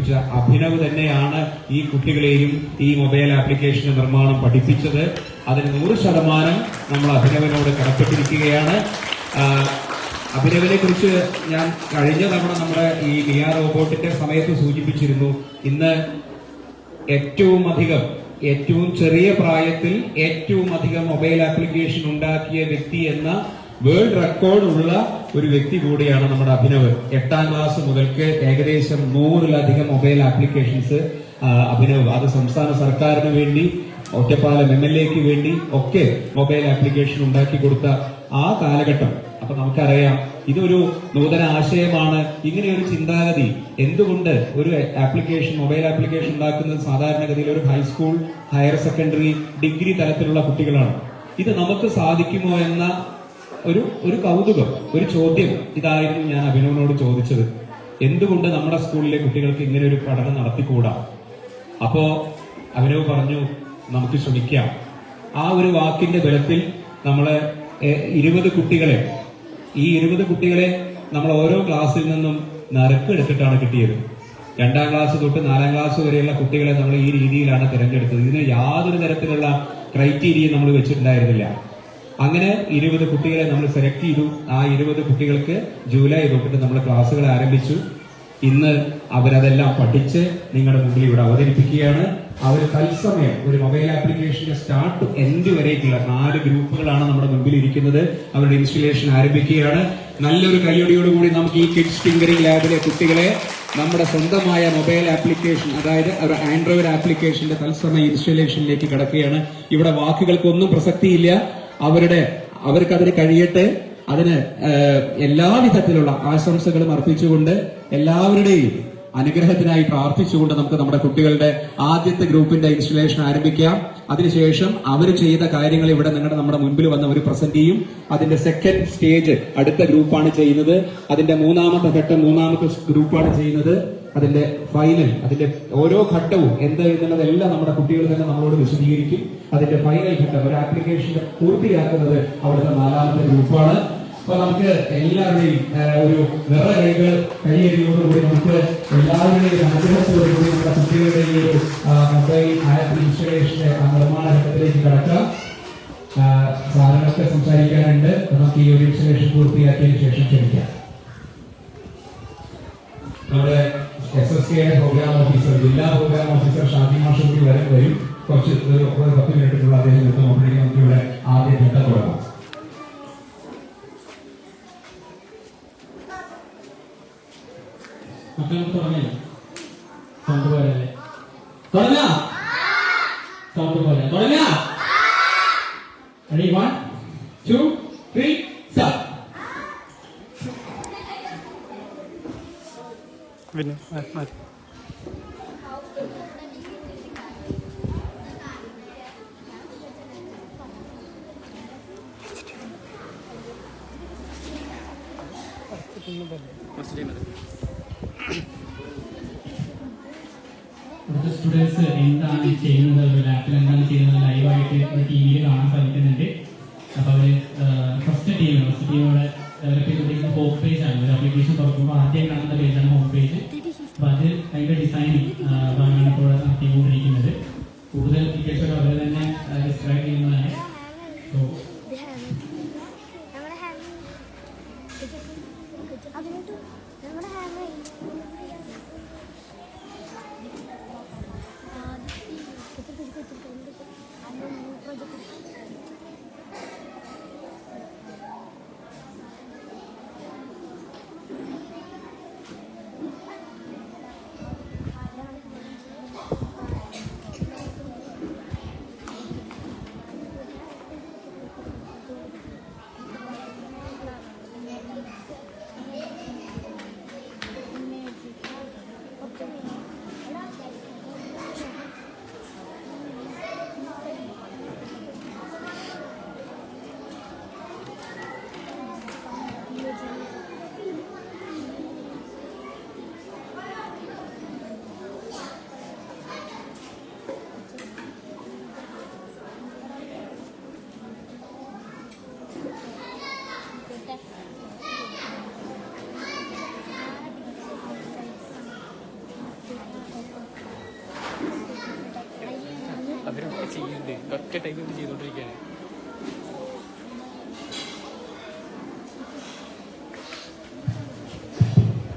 പഠിപ്പിച്ച അഭിനവ് തന്നെയാണ് ഈ കുട്ടികളെയും ഈ മൊബൈൽ ആപ്ലിക്കേഷൻ നിർമ്മാണം പഠിപ്പിച്ചത്. അതിന് 100% നമ്മൾ അഭിനവിനോട് കടപ്പെട്ടിരിക്കുകയാണ്. അഭിനവിനെ കുറിച്ച് ഞാൻ കഴിഞ്ഞ തവണ നമ്മുടെ ഈ മിയ റോബോട്ടിന്റെ സമയത്ത് സൂചിപ്പിച്ചിരുന്നു. ഇന്ന് ഏറ്റവും ചെറിയ പ്രായത്തിൽ ഏറ്റവും അധികം മൊബൈൽ ആപ്ലിക്കേഷൻ ഉണ്ടാക്കിയ വ്യക്തി എന്ന വേൾഡ് റെക്കോർഡുള്ള ഒരു വ്യക്തി കൂടിയാണ് നമ്മുടെ അഭിനവ്. 8ാം ക്ലാസ് മുതൽക്ക് ഏകദേശം 100-ലധികം മൊബൈൽ ആപ്ലിക്കേഷൻസ് അഭിനവ് അത് സംസ്ഥാന സർക്കാരിന് വേണ്ടി, ഒറ്റപ്പാലം MLAക്ക് വേണ്ടി ഒക്കെ മൊബൈൽ ആപ്ലിക്കേഷൻ ഉണ്ടാക്കി കൊടുത്ത ആ കാലഘട്ടം. അപ്പൊ നമുക്കറിയാം ഇതൊരു നൂതന ആശയമാണ്. ഇങ്ങനെയൊരു ചിന്താഗതി എന്തുകൊണ്ട് ഒരു മൊബൈൽ ആപ്ലിക്കേഷൻ ഉണ്ടാക്കുന്നത് സാധാരണഗതിയിൽ ഒരു ഹൈസ്കൂൾ, ഹയർ സെക്കൻഡറി, ഡിഗ്രി തലത്തിലുള്ള കുട്ടികളാണ്. ഇത് നമുക്ക് സാധിക്കുമോ എന്ന ഒരു കൗതുകം, ഒരു ചോദ്യം ഇതായിരുന്നു ഞാൻ അഭിനവിനോട് ചോദിച്ചത്. എന്തുകൊണ്ട് നമ്മുടെ സ്കൂളിലെ കുട്ടികൾക്ക് ഇങ്ങനെ ഒരു പഠനം നടത്തിക്കൂടാ? അപ്പോ അഭിനവ് പറഞ്ഞു, നമുക്ക് ശ്രമിക്കാം. ആ ഒരു വാക്കിന്റെ ബലത്തിൽ നമ്മള് 20 കുട്ടികളെ നമ്മൾ ഓരോ ക്ലാസ്സിൽ നിന്നും നറുക്കെടുത്തിട്ടാണ് കിട്ടിയത്. 2ാം ക്ലാസ് തൊട്ട് 4ാം ക്ലാസ് വരെയുള്ള കുട്ടികളെ നമ്മൾ ഈ രീതിയിലാണ് തിരഞ്ഞെടുത്തത്. ഇതിന് യാതൊരു തരത്തിലുള്ള ക്രൈറ്റീരിയയും നമ്മൾ വെച്ചിട്ടുണ്ടായിരുന്നില്ല. അങ്ങനെ 20 കുട്ടികളെ നമ്മൾ സെലക്ട് ചെയ്തു. ആ 20 കുട്ടികൾക്ക് ജൂലൈ തൊട്ടിട്ട് നമ്മൾ ക്ലാസ്സുകൾ ആരംഭിച്ചു. ഇന്ന് അവരതെല്ലാം പഠിച്ച് നിങ്ങളുടെ മുമ്പിൽ ഇവിടെ അവതരിപ്പിക്കുകയാണ്. അവർ തത്സമയം ഒരു മൊബൈൽ ആപ്ലിക്കേഷന്റെ സ്റ്റാർട്ട് ടു എൻഡ് വരേക്കുള്ള 4 ഗ്രൂപ്പുകളാണ് നമ്മുടെ മുമ്പിൽ ഇരിക്കുന്നത്. അവരുടെ ഇൻസ്റ്റലേഷൻ ആരംഭിക്കുകയാണ്. നല്ലൊരു കയ്യടിയോടുകൂടി നമുക്ക് ഈ കിഡ്സ് ടിങ്കറിംഗ് ലാബിലെ കുട്ടികളെ നമ്മുടെ സ്വന്തമായ മൊബൈൽ ആപ്ലിക്കേഷൻ, അതായത് ഒരു ആൻഡ്രോയിഡ് ആപ്ലിക്കേഷന്റെ തത്സമയ ഇൻസ്റ്റലേഷനിലേക്ക് കടക്കുകയാണ്. ഇവിടെ വാക്കുകൾക്കൊന്നും പ്രസക്തിയില്ല. അവർക്കതിന് കഴിയട്ടെ. അതിന് എല്ലാവിധത്തിലുള്ള ആശംസകളും അർപ്പിച്ചുകൊണ്ട് എല്ലാവരുടെയും അനുഗ്രഹത്തിനായി പ്രാർത്ഥിച്ചുകൊണ്ട് നമുക്ക് നമ്മുടെ കുട്ടികളുടെ ആദ്യത്തെ ഗ്രൂപ്പിന്റെ ഇൻസ്റ്റലേഷൻ ആരംഭിക്കാം. അതിനുശേഷം അവർ ചെയ്ത കാര്യങ്ങൾ ഇവിടെ നമ്മുടെ മുൻപിൽ വന്ന് അവർ പ്രസന്റ് ചെയ്യും. അതിന്റെ സെക്കൻഡ് സ്റ്റേജ് അടുത്ത ഗ്രൂപ്പാണ് ചെയ്യുന്നത്. അതിന്റെ 3ാമത്തെ ഘട്ടം 3ാമത്തെ ഗ്രൂപ്പാണ് ചെയ്യുന്നത്. അതിന്റെ ഫൈനൽ, അതിന്റെ ഓരോ ഘട്ടവും എന്ത് എന്നുള്ളതെല്ലാം നമ്മുടെ കുട്ടികൾ തന്നെ നമ്മളോട് വിശദീകരിക്കും. അതിന്റെ ഫൈനൽ ഘട്ടം, ഒരു ആപ്ലിക്കേഷൻ പൂർത്തിയാക്കുന്നത് അവിടുത്തെ 4ാമത്തെ ഗ്രൂപ്പാണ്. അപ്പൊ നമുക്ക് എല്ലാവരുടെയും ഒരു നിറകൈകൾ കൈയടിയോടുകൂടി നമുക്ക് എല്ലാവരുടെയും അനുഗ്രഹത്തോടുകൂടി നമ്മുടെ കുട്ടികളുടെ ഈ ഒരു മൊബൈൽ ആപ്പ് ഇൻസ്റ്റലേഷന്റെ നിർമ്മാണ ഘട്ടത്തിലേക്ക് കടക്കാം. സാധനങ്ങളൊക്കെ സംസാരിക്കാനുണ്ട്. നമുക്ക് ഈ ഒരു ഇൻസ്റ്റലേഷൻ പൂർത്തിയാക്കിയതിനു ശേഷം ക്ഷണിക്കാം. നമ്മുടെ SSK പ്രോഗ്രാം ഓഫീസർ, ജില്ലാ പ്രോഗ്രാം ഓഫീസർ ഷാജി മാഷ് കൂടി വരും. കുറച്ച് 10 മിനിറ്റുള്ള അദ്ദേഹം എത്തുമ്പോഴേക്കും നമുക്ക് ഇവിടെ ആദ്യ ഘട്ടം തുടങ്ങാം. തുടങ്ങില്ല, സൗണ്ട് പോരല്ലേ? തുടങ്ങാം. സൗണ്ട് പോലെ തുടങ്ങാം. 1 2 3 സ്റ്റാർട്ട്. പിന്നെ ഇവിടുത്തെ സ്റ്റുഡൻസ് എന്താണ് ചെയ്യുന്നത്, ലാപ്പിൽ എന്താണ് ചെയ്യുന്നത് ലൈവായിട്ട് TV കാണാൻ സാധിക്കുന്നുണ്ട്. അപ്പൊ അവര് ഫസ്റ്റ് ടീമോടെ ഡെവലപ്പ് ചെയ്തുകൊണ്ടിരിക്കുന്ന ഹോം പേജ് ആണ്. ഒരു ആപ്ലിക്കേഷൻ തുറക്കുമ്പോൾ ആദ്യം കാണുന്ന പേജാണ് ഹോം പേജ്. അപ്പൊ അതിന്റെ ഡിസൈനിങ് ഭാഗമാണ് ഇപ്പോൾ നടത്തിക്കൊണ്ടിരിക്കുന്നത്. കൂടുതൽ ഫീച്ചേഴ്സ് അവർ തന്നെ ഡിസ്ക്രൈബ് ചെയ്യുന്നതാണ്. ഇവരൊക്കെ ചെയ്യുന്നുണ്ട്, ഒറ്റ ടൈം കൊണ്ട് ചെയ്തുകൊണ്ടിരിക്കുകയാണ്.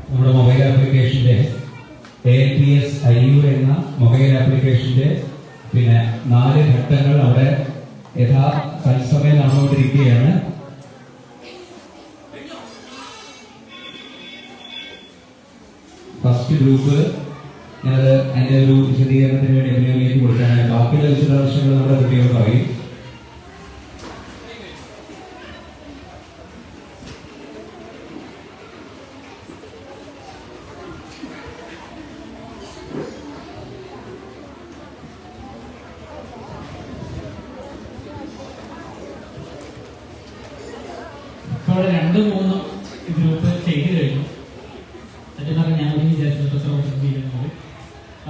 നമ്മുടെ മൊബൈൽ ആപ്ലിക്കേഷന്റെ APS IU എന്ന മൊബൈൽ ആപ്ലിക്കേഷന്റെ പിന്നെ 4 ഘട്ടങ്ങൾ അവിടെ തത്സമയം നടന്നുകൊണ്ടിരിക്കുകയാണ്. ഫസ്റ്റ് ഗ്രൂപ്പ് ഞാനത് അതിന്റെ ഒരു വിശദീകരണത്തിന് വേണ്ടി എംഎൽഎയിലേക്ക് കൊടുക്കാനാണ്. ബാക്കിയുള്ള വിശദാംശങ്ങൾ നമ്മുടെ കുട്ടികൾ പറയും. ഇപ്പോൾ 2-3 ഗ്രൂപ്പ് ചെയ്ത് കഴിഞ്ഞു. സത്യം പറഞ്ഞാൽ ഞാൻ വിചാരിച്ചത്.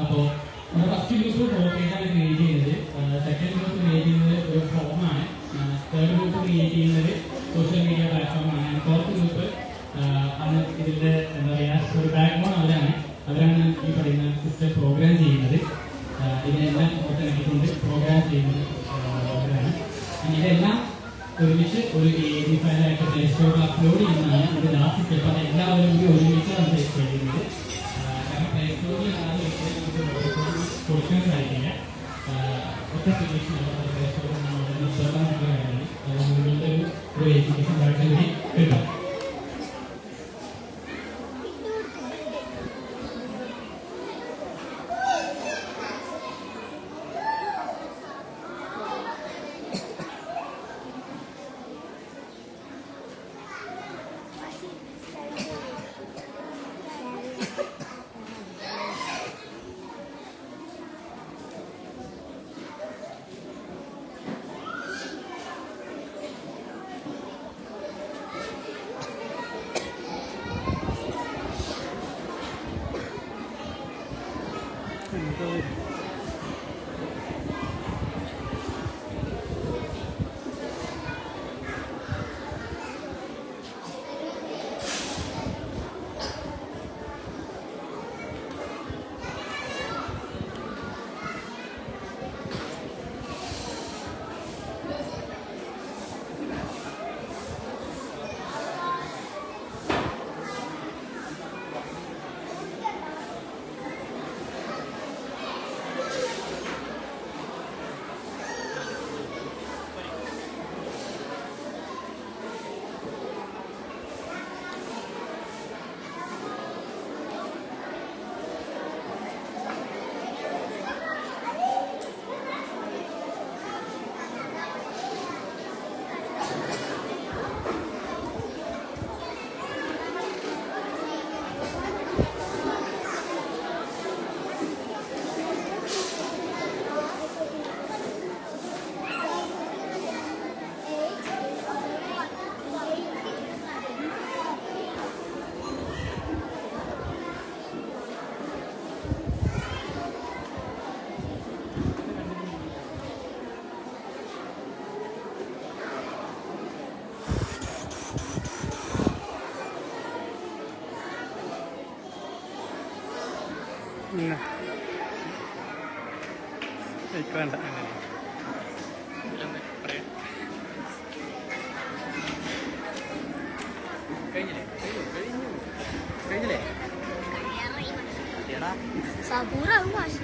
അപ്പോൾ നമ്മുടെ ഫസ്റ്റ് ഗ്രൂപ്പ് പ്രോപ്പറേറ്റാണ് ക്രിയേറ്റ് ചെയ്യുന്നത്. സെക്കൻഡ് ഗ്രൂപ്പ് ക്രിയേറ്റ് ചെയ്യുന്നത് ഒരു ഫോമാണ്. തേർഡ് ഗ്രൂപ്പ് ക്രിയേറ്റ് ചെയ്യുന്നത് സോഷ്യൽ മീഡിയ പ്ലാറ്റ്ഫോമാണ്. ഫോർത്ത് ഗ്രൂപ്പ് ആണ് ഇതിൻ്റെ എന്താ പറയുക ഒരു ബാക്ക് ബോൺ അവരാണ് ഈ പറയുന്ന സിസ്റ്റം പ്രോഗ്രാം ചെയ്യുന്നത്. ഇതിനെല്ലാം ഒത്തിണക്കിക്കൊണ്ട് പ്രോഗ്രാം ചെയ്യുന്നത് അവരാണ്. ഇതെല്ലാം ഒരുമിച്ച് ഒരു AAD ഫയലായിട്ട് പ്ലേ സ്റ്റോറിൽ അപ്ലോഡ് ചെയ്യുന്നതാണ് ഇത് ലാസ്റ്റ് സ്റ്റെപ്പ്. അത് എല്ലാവരും കൂടി ഒരുമിച്ച് നമ്മൾ ചെയ്യുന്നത്. കാരണം പ്ലേ സ്റ്റോറിൽ കൊടുക്കാൻ സാധിക്കില്ല. ഒറ്റ സൊല്യൂഷൻ പ്ലേ സ്റ്റോറിൽ നമ്മൾ ഇൻസ്റ്റാൾ കാര്യമാണ്. നിങ്ങളുടെ ഒരു എഡ്യൂക്കേഷൻ കാർഡ് കൂടി കിട്ടും. വേണ്ട കഴിഞ്ഞില്ലേ Sabura mas.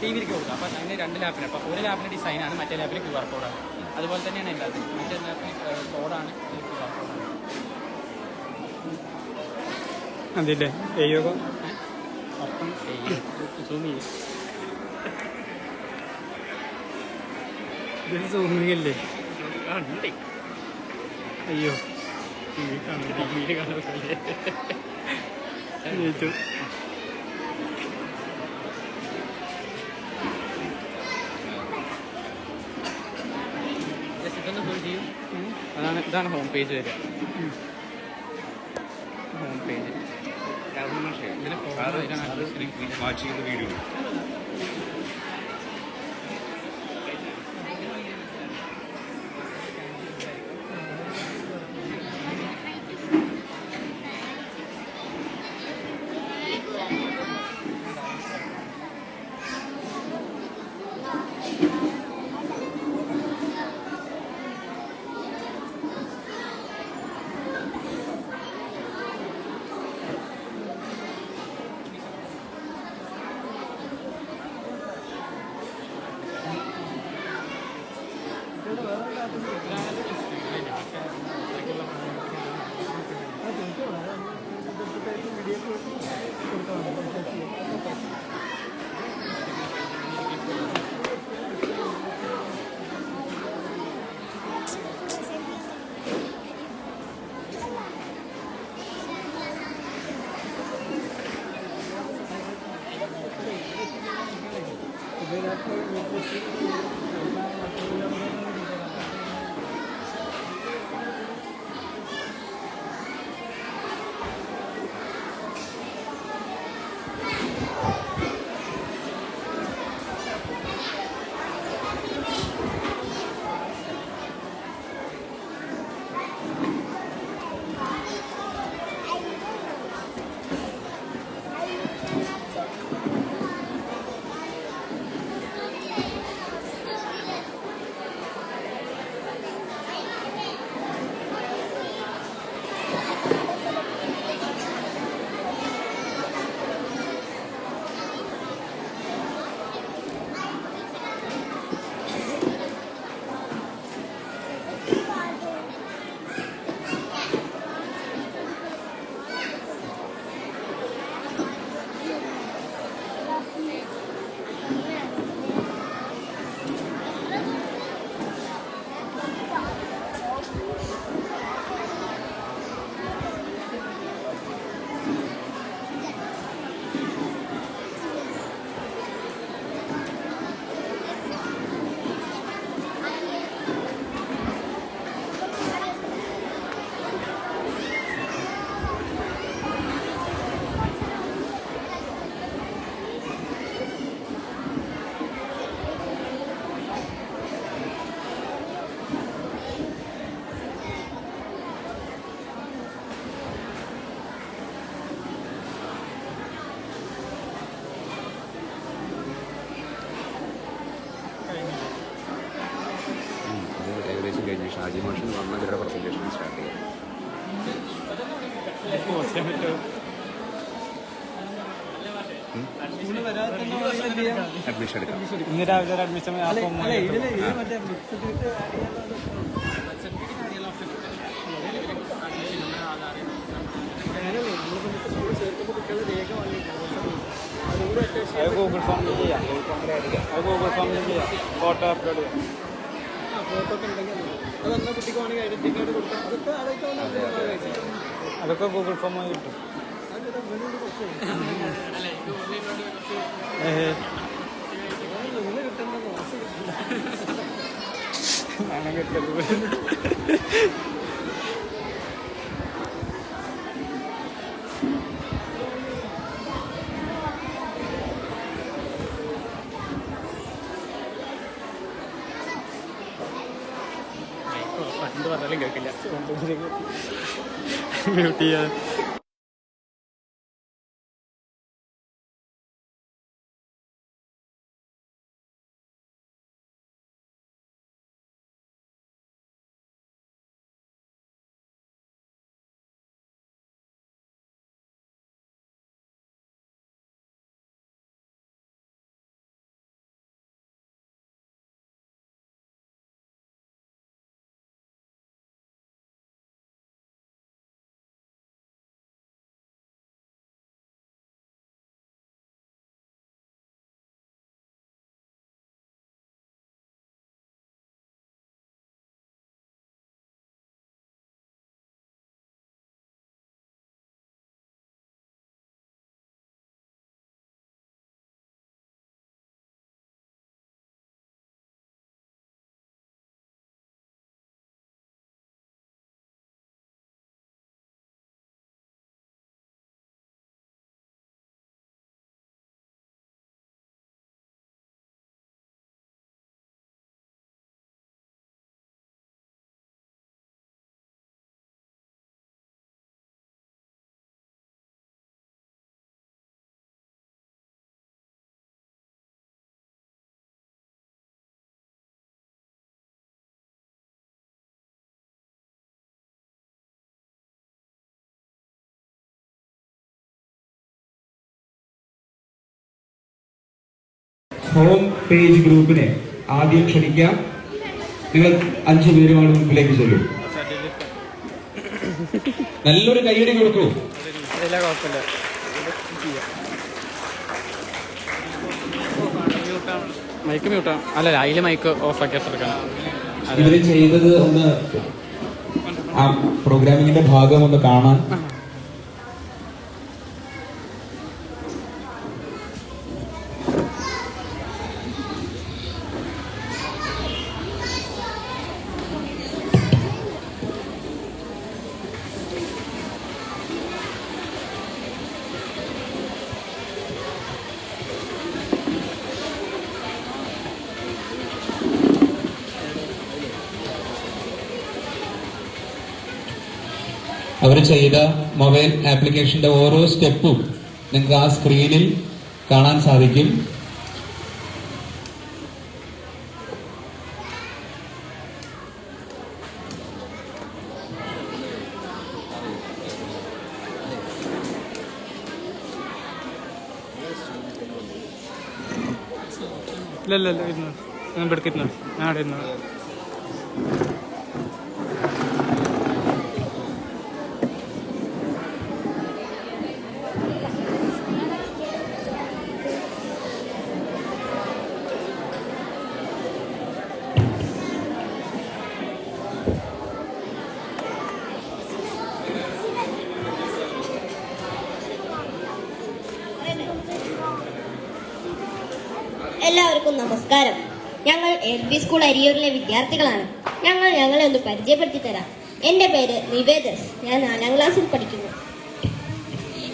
ടി വിയിലേക്ക് കൊടുക്കുക. അപ്പോൾ അതിന് 2 ലാപ്പിന്. അപ്പോൾ ഒരു ലാപ്പിന് ഡിസൈനാണ്, മറ്റേ ലാപ്പിന് QR കോഡാണ്. അതുപോലെ തന്നെയാണ് എല്ലാത്തിനും. മറ്റേ ലാപ്പിന് കോഡാണ്, QR കോഡാണ്. അതില്ലേ എയ്യോ അപ്പം സൂം ചെയ്യും. ഇത് സൂമിങ് അല്ലേ? ഉണ്ട്. അയ്യോ ടിവിയിൽ കാണുന്നില്ലേ? ജയിച്ചു. ജസ്റ്റ് ഇതൊന്ന് സൂം ചെയ്യും. ഇതാണ് ഹോം പേജ് വരിക. ഹോം പേജ് ഇതിന് വാച്ച് ചെയ്യുന്ന വീഡിയോ ഏകദേശം കഴിഞ്ഞ് ഷാജി മാഷൻ വന്ന ഇവരുടെ പ്രസൻറ്റേഷൻ സ്റ്റാർട്ട് ചെയ്യാം. അഡ്മിഷൻ എടുക്കാം. ഇന്ന് രാവിലെ ഒരു അഡ്മിഷൻ ഗൂഗിൾ ഫോമിൽ ചെയ്യാം. അത് ഗൂഗിൾ ഫോമിൽ ചെയ്യാം. ഫോട്ടോ അപ്ലോഡ് ചെയ്യാം. അതൊക്കെ ഗൂഗിൾ ഫോം കിട്ടും. അങ്ങനെ കിട്ടും. പണ്ട് പറഞ്ഞാലും കേൾക്കില്ല. മ്യൂട്ട് ചെയ്യാൻ ഹോം പേജ് ഗ്രൂപ്പിനെ ആദ്യം ക്ഷണിക്കാം. നിങ്ങൾ 5 പേരുമാണ് മുമ്പിലേക്ക് ചെല്ലും. നല്ലൊരു കൈയടി കൊടുക്കൂ. അതില്ല, കുഴപ്പമില്ല. മൈക്ക് മ്യൂട്ടാണ്. അല്ല, അതിൽ മൈക്ക് ഓഫ് ആക്കി എടുക്കണം. ഇവര് ചെയ്തത് ഒന്ന് ആ പ്രോഗ്രാമിങ്ങിന്റെ ഭാഗം ഒന്ന് കാണാൻ. അവർ ചെയ്ത മൊബൈൽ ആപ്ലിക്കേഷന്റെ ഓരോ സ്റ്റെപ്പും നിങ്ങൾക്ക് ആ സ്ക്രീനിൽ കാണാൻ സാധിക്കും. ഇല്ല, ഇരുന്നു. ഞാൻ എടുക്കുന്നു. ഞാൻ അവിടെ ഇരുന്നു. എല്ലാവർക്കും നമസ്കാരം. ഞങ്ങൾ LP സ്കൂൾ അരിയൂരിലെ വിദ്യാർത്ഥികളാണ്. ഞങ്ങളെ ഒന്ന് പരിചയപ്പെടുത്തി തരാം. എൻ്റെ പേര് നിവേദസ്. ഞാൻ 4ാം ക്ലാസ്സിൽ പഠിക്കുന്നു.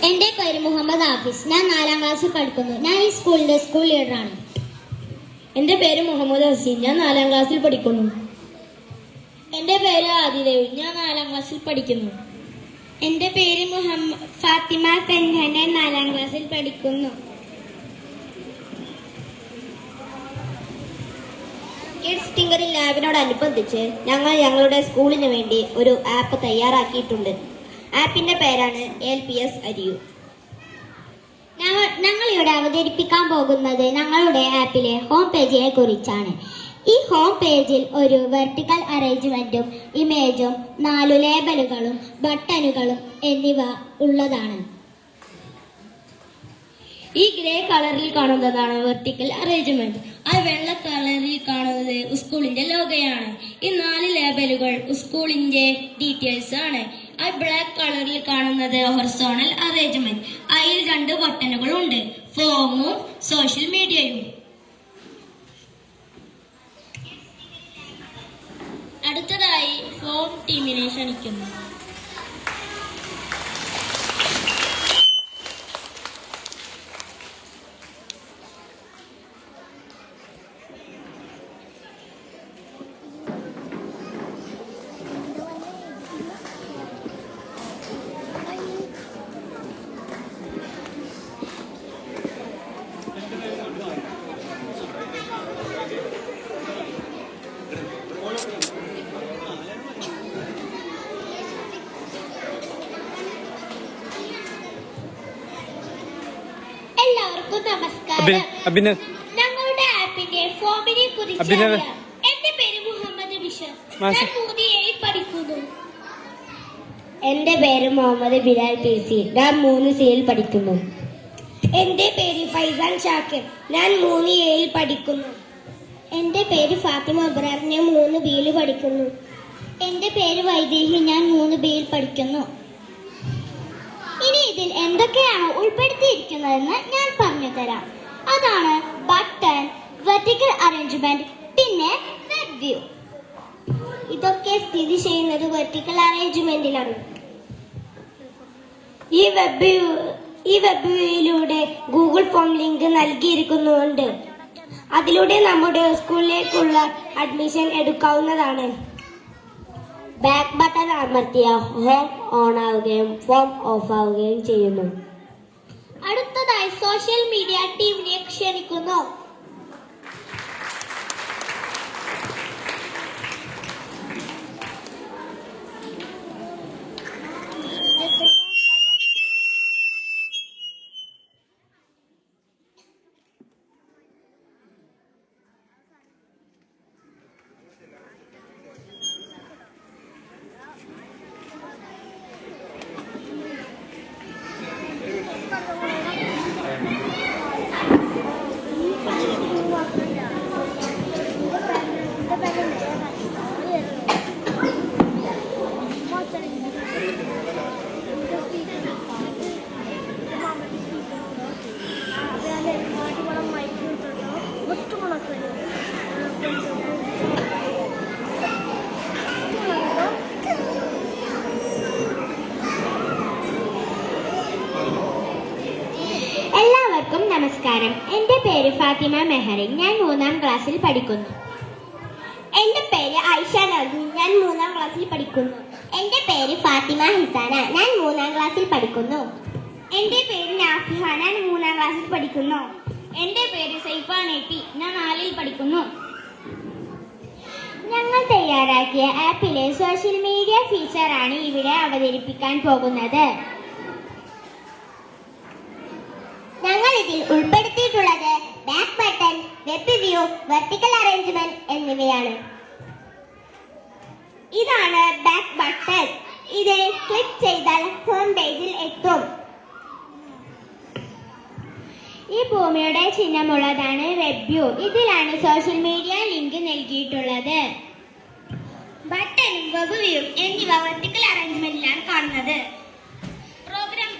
എൻ്റെ പേര് മുഹമ്മദ് ഹാഫിസ്. ഞാൻ 4ാം ക്ലാസ്സിൽ പഠിക്കുന്നു. ഞാൻ ഈ സ്കൂളിന്റെ സ്കൂൾ ലീഡറാണ്. എൻ്റെ പേര് മുഹമ്മദ് ഹസീൻ. ഞാൻ 4ാം ക്ലാസ്സിൽ പഠിക്കുന്നു. എൻ്റെ പേര് ആദിദേവ്. ഞാൻ 4ാം ക്ലാസ്സിൽ പഠിക്കുന്നു. എൻ്റെ പേര് ഫാത്തിമ സെൻഹൻ. ഞാൻ 4ാം ക്ലാസ്സിൽ പഠിക്കുന്നു. കിഡ്സ് ടിങ്കറിംഗ് ലാബിനോടനുബന്ധിച്ച് ഞങ്ങളുടെ സ്കൂളിന് വേണ്ടി ഒരു ആപ്പ് തയ്യാറാക്കിയിട്ടുണ്ട്. ആപ്പിന്റെ പേരാണ് LPS അരിയൂർ. ഞങ്ങൾ ഇവിടെ അവതരിപ്പിക്കാൻ പോകുന്നത് ഞങ്ങളുടെ ആപ്പിലെ ഹോം പേജിനെ കുറിച്ചാണ്. ഈ ഹോം പേജിൽ ഒരു വെർട്ടിക്കൽ അറേഞ്ച്മെന്റും ഇമേജും 4 ലേബലുകളും ബട്ടണുകളും എന്നിവ ഉള്ളതാണ്. ഈ ഗ്രേ കളറിൽ കാണുന്നതാണ് വെർട്ടിക്കൽ അറേഞ്ച്മെന്റ്. ആ വെള്ള കളറിൽ കാണുന്നത് സ്കൂളിന്റെ ലോഗോയാണ്. ഈ 4 ലേബലുകൾ സ്കൂളിന്റെ ഡീറ്റെയിൽസ് ആണ്. ആ ബ്ലാക്ക് കളറിൽ കാണുന്നത് ഹൊറിസോണൽ അറേഞ്ച്മെന്റ്. അതിൽ 2 ബട്ടണുകൾ ഉണ്ട്, ഫോമും സോഷ്യൽ മീഡിയയും. അടുത്തതായി ഫോം ടീമിനെ ക്ഷണിക്കുന്നു. എല്ലാവർക്കും നമസ്കാരം. ഞങ്ങളുടെ ആപ്പിന്റെ ഫോമിനെ കുറിച്ച് എന്റെ പേര് മുഹമ്മദ് ബിഷർ. ഞാൻ 3A പഠിക്കുന്നു. എന്റെ പേര് മുഹമ്മദ് ബിലാൽ PC. ഞാൻ 3C പഠിക്കുന്നു. എന്റെ പേര് ഫൈസാൻ ഷാക്കിർ. ഞാൻ 3A പഠിക്കുന്നു. എന്റെ പേര് ഫാത്തിമ അബ്രാർ. ഞാൻ 3B പഠിക്കുന്നു. എന്റെ പേര് വൈദേഹി. ഞാൻ 3B പഠിക്കുന്നു. ഇനി ഇതിൽ എന്തൊക്കെയാണ് ഉൾപ്പെടുത്തിയിരിക്കുന്നതെന്ന് ഞാൻ പറഞ്ഞു തരാം. അതാണ് ബട്ടൺ, വെർട്ടിക്കൽ അറേഞ്ച്മെന്റ്, പിന്നെ വെബ് വ്യൂ. ഇതൊക്കെ സ്ഥിതി ചെയ്യുന്നത് വെർട്ടിക്കൽ അറേഞ്ച്മെന്റിലാണ്. ഈ വെബ് വ്യൂയിലൂടെ ഗൂഗിൾ ഫോം ലിങ്ക് നൽകിയിരിക്കുന്നുണ്ട്. അതിലൂടെ നമ്മുടെ സ്കൂളിലേക്കുള്ള അഡ്മിഷൻ എടുക്കാവുന്നതാണ്. ബാക്ക് ബട്ടൺ അമർത്തിയ ഹോം ഓൺ ആവുകയും ഫോം ഓഫ് ആവുകയും ചെയ്യുന്നു. അടുത്തതായി സോഷ്യൽ മീഡിയ ടീമിനെ ക്ഷണിക്കുന്നു. നമസ്കാരം. എന്റെ പേര് ഫാത്തിമ മെഹറിൻ. ഞാൻ 3-ാം ക്ലാസ്സിൽ പഠിക്കുന്നു. എന്റെ പേര് ഐഷ നസീം. ഞാൻ 3-ാം ക്ലാസ്സിൽ പഠിക്കുന്നു. എന്റെ പേര് ഫാത്തിമ ഹിസാന. ഞാൻ 3-ാം ക്ലാസ്സിൽ പഠിക്കുന്നു. എന്റെ പേര് നാഫിഹ. ഞാൻ 3-ാം ക്ലാസ്സിൽ പഠിക്കുന്നു. എന്റെ പേര് സൈഫ നെറ്റി. ഞാൻ 4-ൽ പഠിക്കുന്നു. ഞങ്ങൾ തയ്യാറാക്കിയ ആപ്പിലെ സോഷ്യൽ മീഡിയ ഫീച്ചറാണ് ഇവിടെ അവതരിപ്പിക്കാൻ പോകുന്നത്. ഞങ്ങൾ ഇതിൽ ഉൾപ്പെടുത്തിയിട്ടുള്ളത് back button, web view, vertical arrangement എന്നിവയാണ്. ഇതാണ് ബാക്ക് ബട്ടൺ. ഇത് ക്ലിക്ക് ചെയ്താൽ ഹോം പേജിൽ എത്തും. ഈ ഭൂമിയുടെ ചിഹ്നമുള്ളതാണ് വെബ് വ്യൂ. ഇതിലാണ് സോഷ്യൽ മീഡിയ ലിങ്ക് നൽകിയിട്ടുള്ളത്. ബട്ടണും വെബ് വ്യൂയും എന്നിവ വെർട്ടിക്കൽ അറേഞ്ച്മെന്റിലാണ് കാണുന്നത്. പ്രോഗ്രാം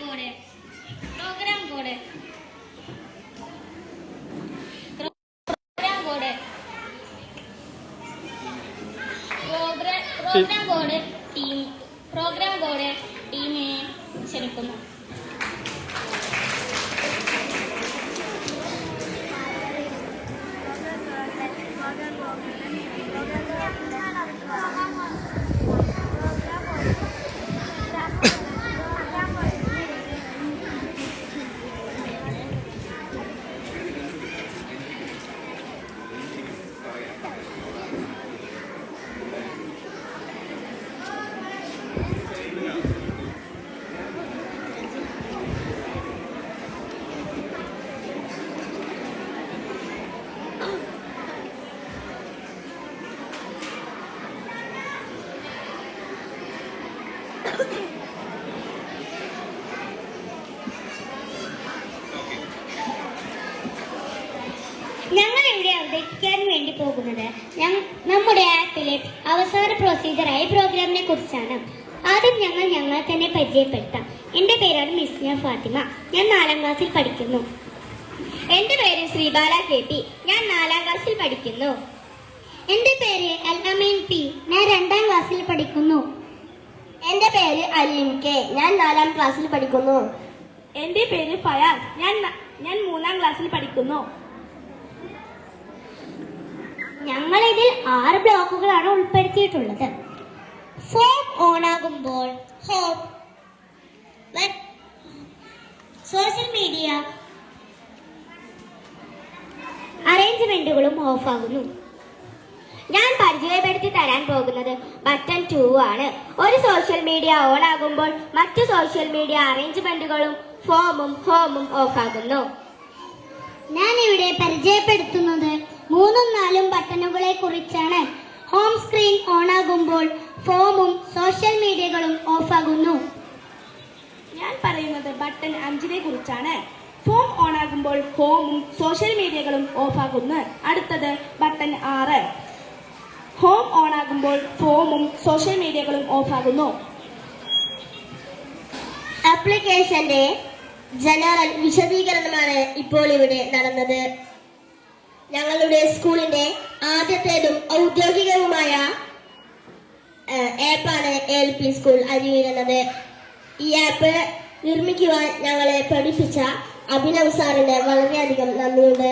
കോഡ് ടീമിനെ ക്ഷണിക്കുന്നു. ഞങ്ങൾ ഇവിടെ അവതരിപ്പിക്കാൻ വേണ്ടി പോകുന്നത് നമ്മുടെ ആപ്പിലെ അവസാന പ്രൊസീജിയറായ പ്രോഗ്രാമിനെ കുറിച്ചാണ്. ആദ്യം ഞങ്ങൾ തന്നെ പരിചയപ്പെടുത്താം. എന്റെ പേരാണ് മിസ്ന ഫാത്തിമ. ഞാൻ 4-ാം ക്ലാസ്സിൽ പഠിക്കുന്നു. എന്റെ പേര് ശ്രീബാല KP. ഞാൻ 4-ാം ക്ലാസ്സിൽ പഠിക്കുന്നു. എന്റെ പേര് അൽ അമീൻ P. ഞാൻ 2-ാം ക്ലാസ്സിൽ പഠിക്കുന്നു. എന്റെ പേര് അലിം K. ഞാൻ 4-ാം ക്ലാസ്സിൽ പഠിക്കുന്നു. എന്റെ പേര് ഫയാസ്. ഞാൻ 3-ാം ക്ലാസ്സിൽ പഠിക്കുന്നു. ഞങ്ങൾ ഇതിൽ 6 ബ്ലോക്കുകളാണ് ഉൾപ്പെടുത്തിയിട്ടുള്ളത്. ഫോം ഓൺ ആകുമ്പോൾ ഹോം, സോഷ്യൽ മീഡിയ അറേഞ്ച്മെന്റുകളും ഓഫ് ആകുന്നു. ഞാൻ പരിചയപ്പെടുത്തി തരാൻ പോകുന്നത് ബട്ടൺ 2 ആണ്. ഒരു സോഷ്യൽ മീഡിയ ഓൺ ആകുമ്പോൾ മറ്റു സോഷ്യൽ മീഡിയ അറേഞ്ച്മെന്റുകളും ഫോമും ഹോമും ഓഫ് ആകുന്നു. ഞാൻ ഇവിടെ പരിചയപ്പെടുത്തുന്നത് 3-ഉം 4-ഉം ബട്ടണുകളെ കുറിച്ചാണ്. ഹോം സ്ക്രീൻ ഓൺ ആകുമ്പോൾ ഫോമും സോഷ്യൽ മീഡിയകളും ഓഫ് ആകുന്നു. ഞാൻ പറയുന്നത് ബട്ടൺ 5-നെ കുറിച്ചാണ്. ഫോം ഓൺ ആകുമ്പോൾ ഹോമും സോഷ്യൽ മീഡിയകളും ഓഫ് ആകുന്നു. അടുത്തത് ബട്ടൺ 6. ഹോം ഓൺ ആകുമ്പോൾ ഫോമും സോഷ്യൽ മീഡിയകളും ഓഫ് ആകുന്നു. ആപ്ലിക്കേഷന്റെ ജനറൽ വിശദീകരണമാണ് ഇപ്പോൾ ഇവിടെ നടന്നത്. ഞങ്ങളുടെ സ്കൂളിന്റെ ആദ്യത്തേതും ഔദ്യോഗികവുമായ ആപ്പാണ് LP സ്കൂൾ അരിയുന്നത്. ഈ ആപ്പ് നിർമ്മിക്കുവാൻ ഞങ്ങളെ പഠിപ്പിച്ച അഭിനവ് സാറിന് വളരെയധികം നന്ദിയുണ്ട്.